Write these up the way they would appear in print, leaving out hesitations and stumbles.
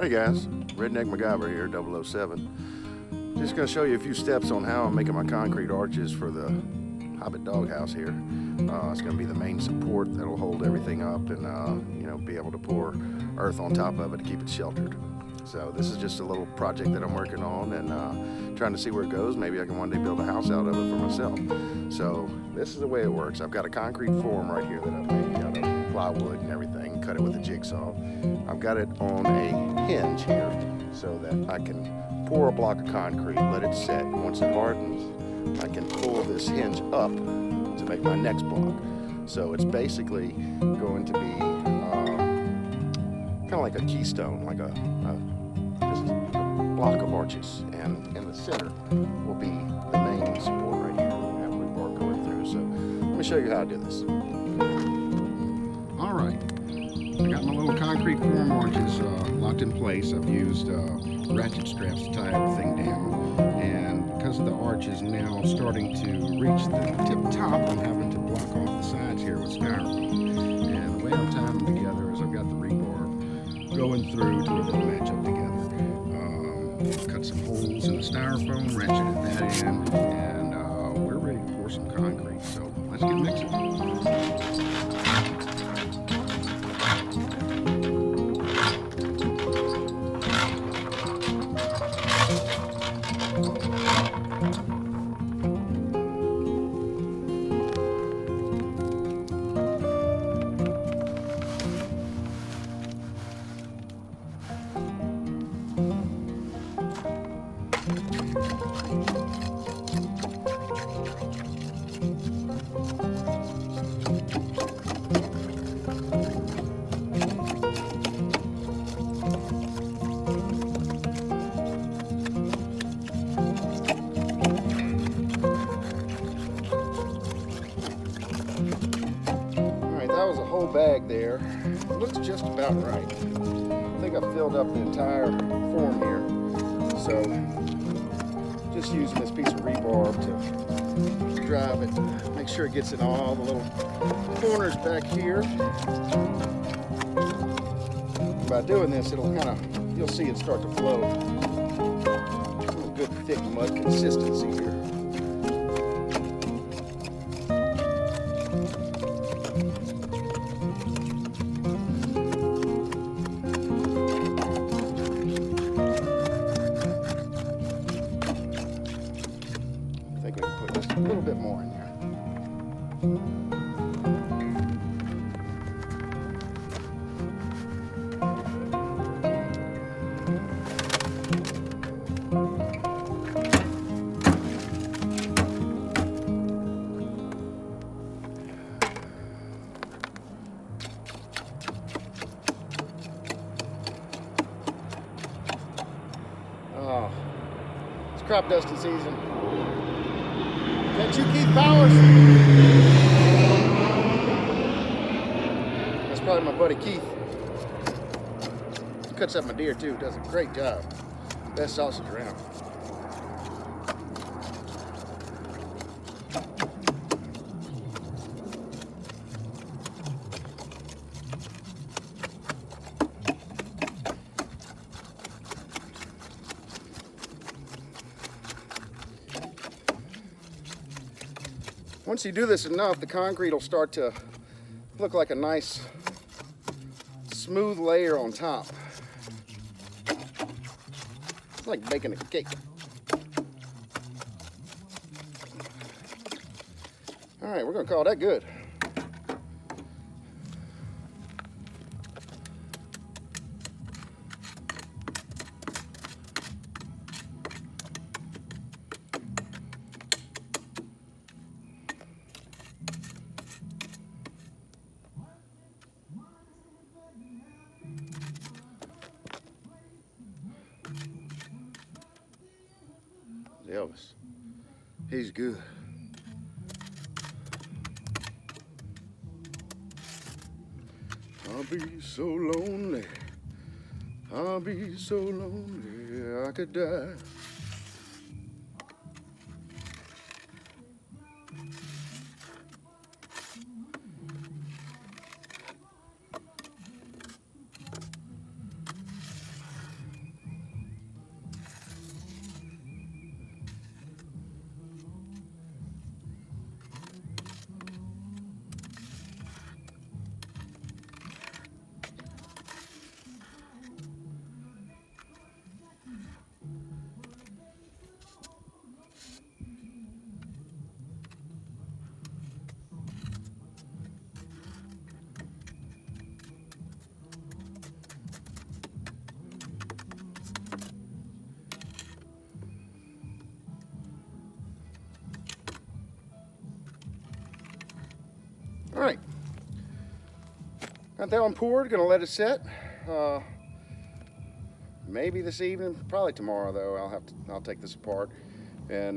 Hey guys, Redneck MacGyver here, 007. Just going to show you a few steps on how I'm making my concrete arches for the Hobbit doghouse here. It's going to be the main support that'll hold everything up and be able to pour earth on top of it to keep it sheltered. So this is just a little project that I'm working on and trying to see where it goes. Maybe I can one day build a house out of it for myself. So this is the way it works. I've got a concrete form right here that I've made out of plywood and everything, cut it with a jigsaw. I've got it on a hinge here so that I can pour a block of concrete, let it set. Once it hardens, I can pull this hinge up to make my next block. So it's basically going to be kind of like a keystone, like just a block of arches, and in the center will be the main support right here. We'll have rebar going through. So let me show you how I do this. All right, I got my little concrete form arches locked in place. I've used ratchet straps to tie everything down, and because of the arches now starting to reach the tip top, I'm having to block off the sides here with styrofoam. And the way I'm tying them together is I've got the rebar going through to where they'll match up together. Cut some holes in the styrofoam, ratcheted that in, and we're ready to pour some concrete. So let's get mixing. That was a whole bag there. It looks just about right. I think I filled up the entire form here. So just using this piece of rebar to drive it, make sure it gets in all the little corners back here. By doing this, it'll you'll see it start to flow. A good thick mud consistency here. I think we can put just a little bit more in there. Oh, it's crop dusting season. Is that you, Keith Powers? That's probably my buddy Keith. He cuts up my deer too, does a great job. Best sausage around. Once you do this enough, the concrete will start to look like a nice smooth layer on top. It's like baking a cake. All right, we're gonna call that good. Elvis, he's good. I'll be so lonely, I'll be so lonely, I could die. Got that one poured, gonna let it sit. Maybe this evening, probably tomorrow though. I'll take this apart, and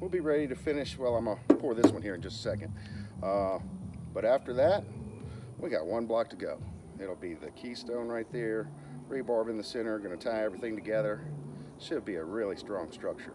we'll be ready to finish. Well, I'm gonna pour this one here in just a second. But after that, we got one block to go. It'll be the keystone right there, rebar in the center, gonna tie everything together. Should be a really strong structure.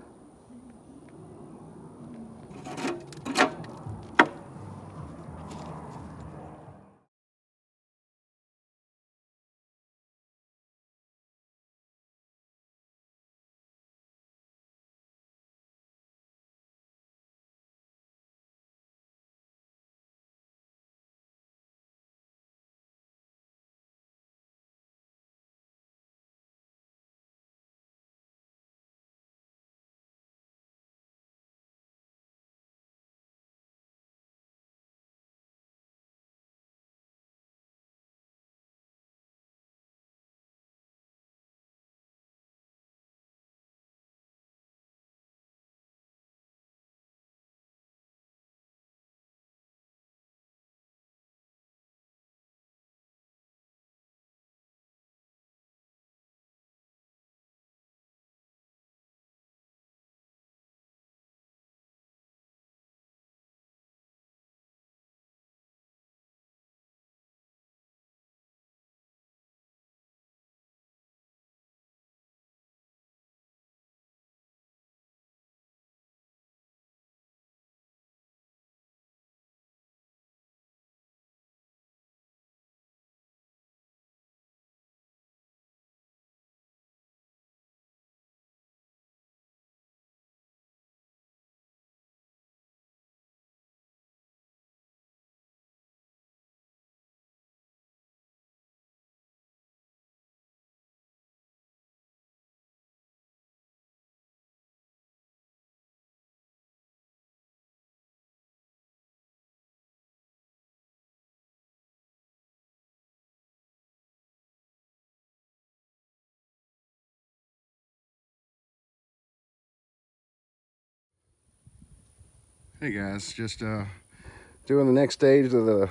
Hey guys, just doing the next stage of the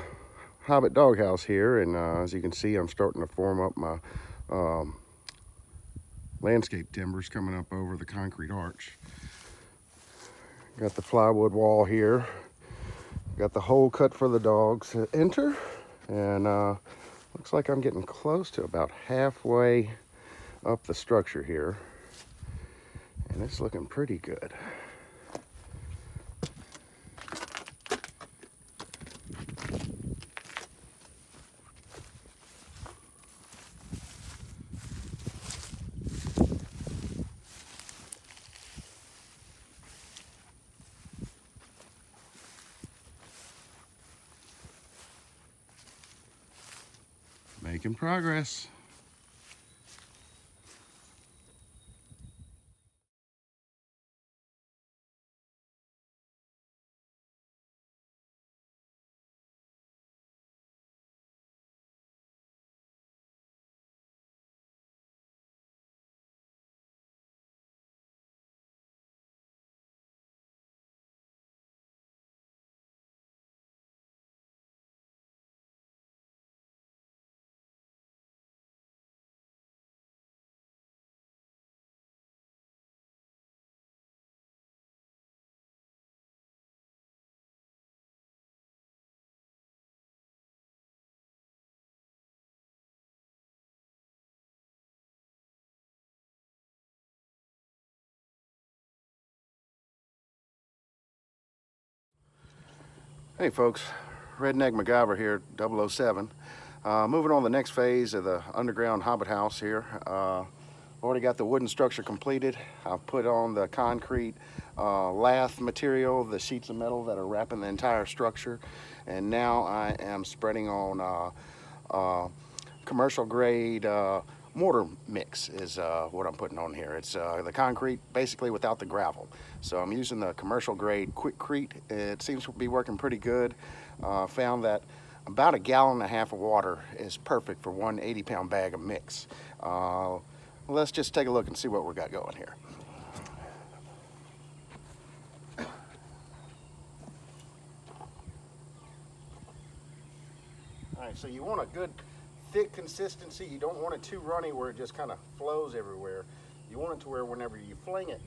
Hobbit doghouse here, and as you can see, I'm starting to form up my landscape timbers coming up over the concrete arch. Got the plywood wall here, got the hole cut for the dogs to enter, and looks like I'm getting close to about halfway up the structure here, and it's looking pretty good. Making progress. Hey folks, Redneck MacGyver here, 007. Moving on to the next phase of the underground Hobbit house here. Already got the wooden structure completed. I've put on the concrete lath material, the sheets of metal that are wrapping the entire structure. And now I am spreading on commercial grade mortar mix is what I'm putting on here. It's the concrete basically without the gravel. So I'm using the commercial grade Quickcrete. It seems to be working pretty good. Found that about 1.5 gallons of water is perfect for one 80-pound bag of mix. Let's just take a look and see what we got going here. All right, so you want a good thick consistency. You don't want it too runny where it just kind of flows everywhere. You want it to where whenever you fling it,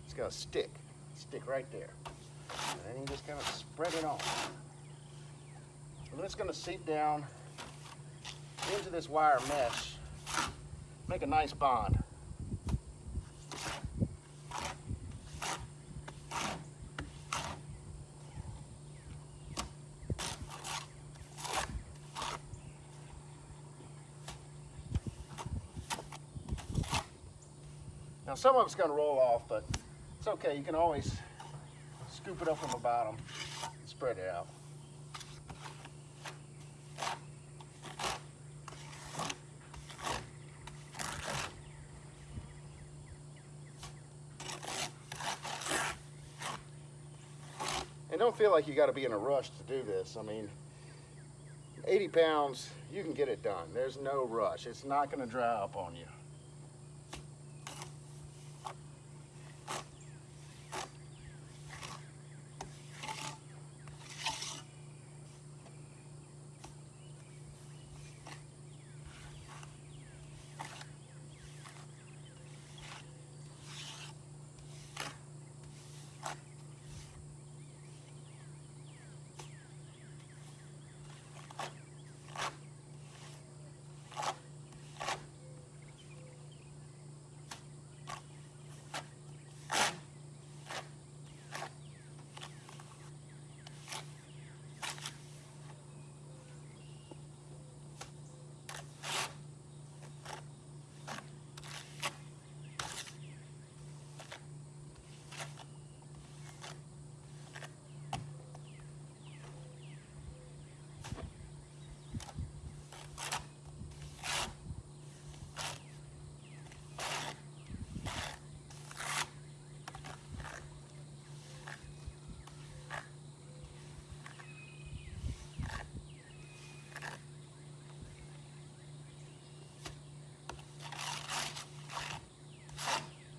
it's gonna stick right there. And then you just kind of spread it on. And then it's gonna seep down into this wire mesh, make a nice bond. Now some of it's going to roll off, but it's okay. You can always scoop it up from the bottom and spread it out. And don't feel like you got to be in a rush to do this. I mean, 80 pounds, you can get it done. There's no rush. It's not going to dry up on you.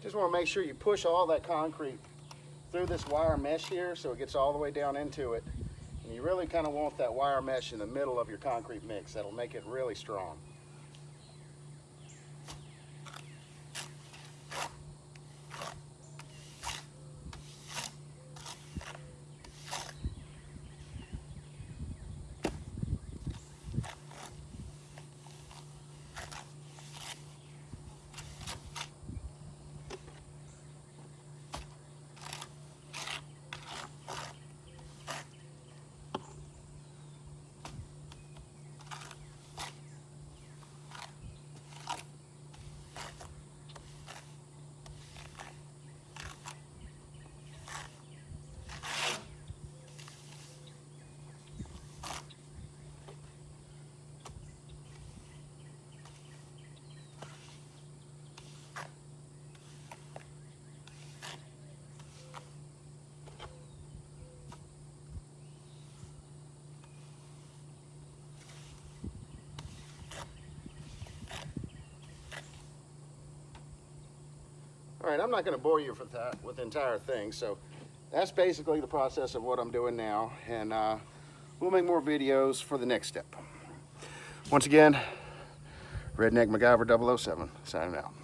Just want to make sure you push all that concrete through this wire mesh here so it gets all the way down into it. And you really kind of want that wire mesh in the middle of your concrete mix. That'll make it really strong. All right, I'm not going to bore you with the entire thing, so that's basically the process of what I'm doing now, and we'll make more videos for the next step. Once again, Redneck MacGyver 007, signing out.